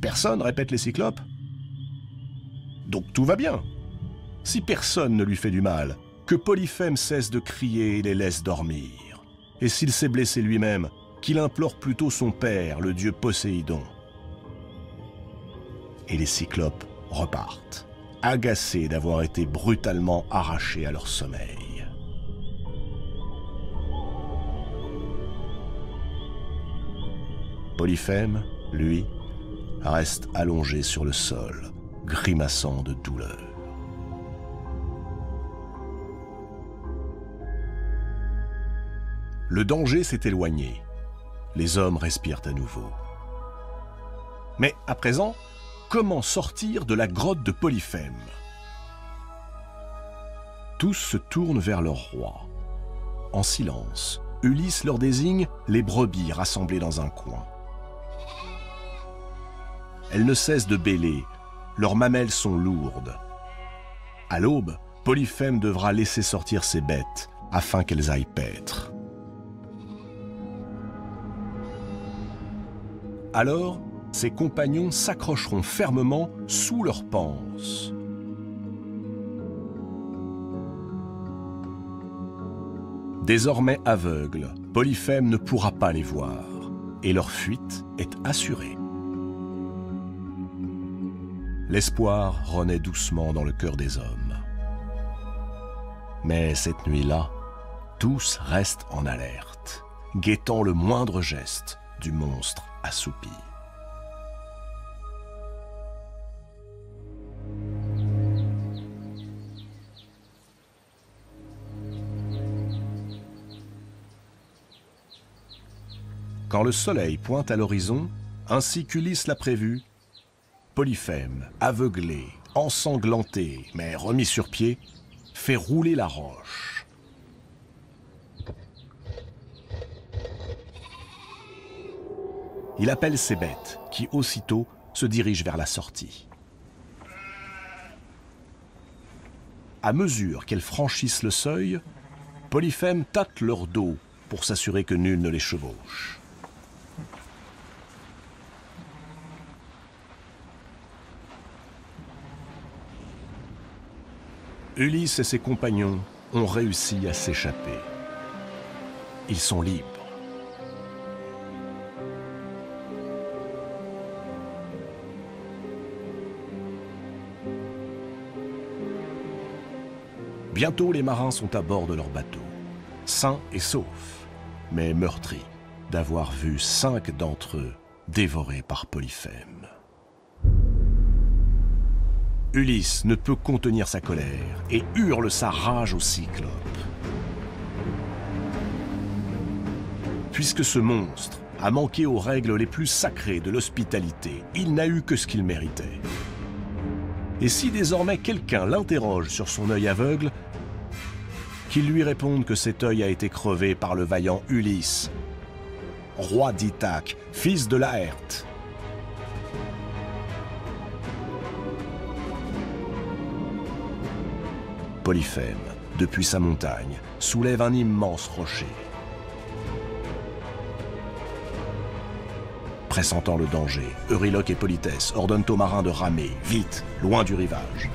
Personne, répètent les cyclopes. Donc tout va bien. Si personne ne lui fait du mal, que Polyphème cesse de crier et les laisse dormir. Et s'il s'est blessé lui-même, qu'il implore plutôt son père, le dieu Poséidon. Et les cyclopes repartent, agacés d'avoir été brutalement arrachés à leur sommeil. Polyphème, lui, reste allongé sur le sol, grimaçant de douleur. Le danger s'est éloigné. Les hommes respirent à nouveau. Mais à présent, comment sortir de la grotte de Polyphème? Tous se tournent vers leur roi. En silence, Ulysse leur désigne les brebis rassemblées dans un coin. Elles ne cessent de bêler, leurs mamelles sont lourdes. À l'aube, Polyphème devra laisser sortir ses bêtes afin qu'elles aillent paître. Alors, ses compagnons s'accrocheront fermement sous leurs panses. Désormais aveugle, Polyphème ne pourra pas les voir, et leur fuite est assurée. L'espoir renaît doucement dans le cœur des hommes. Mais cette nuit-là, tous restent en alerte, guettant le moindre geste du monstre assoupi. Quand le soleil pointe à l'horizon, ainsi qu'Ulysse l'a prévu, Polyphème, aveuglé, ensanglanté, mais remis sur pied, fait rouler la roche. Il appelle ses bêtes, qui aussitôt se dirigent vers la sortie. À mesure qu'elles franchissent le seuil, Polyphème tâte leur dos pour s'assurer que nul ne les chevauche. Ulysse et ses compagnons ont réussi à s'échapper. Ils sont libres. Bientôt, les marins sont à bord de leur bateau, sains et saufs, mais meurtris d'avoir vu 5 d'entre eux dévorés par Polyphème. Ulysse ne peut contenir sa colère et hurle sa rage au cyclope. Puisque ce monstre a manqué aux règles les plus sacrées de l'hospitalité, il n'a eu que ce qu'il méritait. Et si désormais quelqu'un l'interroge sur son œil aveugle, qu'il lui réponde que cet œil a été crevé par le vaillant Ulysse, roi d'Ithaque, fils de Laërte. Polyphème, depuis sa montagne, soulève un immense rocher. Pressentant le danger, Euryloque et Polythèse ordonnent aux marins de ramer, vite, loin du rivage.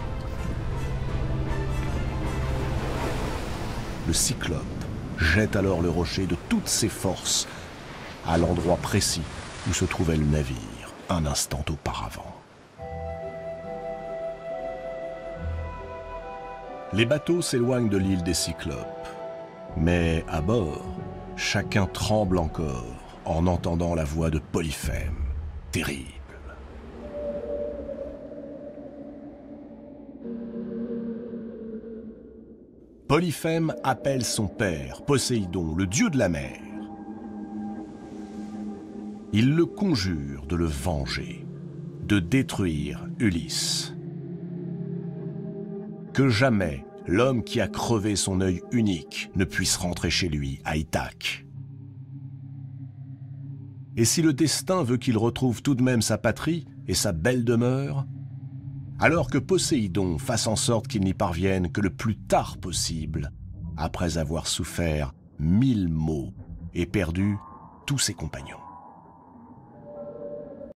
Le cyclope jette alors le rocher de toutes ses forces à l'endroit précis où se trouvait le navire un instant auparavant. Les bateaux s'éloignent de l'île des Cyclopes, mais à bord, chacun tremble encore en entendant la voix de Polyphème, terrible. Polyphème appelle son père, Poséidon, le dieu de la mer. Il le conjure de le venger, de détruire Ulysse. Que jamais l'homme qui a crevé son œil unique ne puisse rentrer chez lui à Ithaque. Et si le destin veut qu'il retrouve tout de même sa patrie et sa belle demeure, alors que Poséidon fasse en sorte qu'il n'y parvienne que le plus tard possible, après avoir souffert 1000 maux et perdu tous ses compagnons.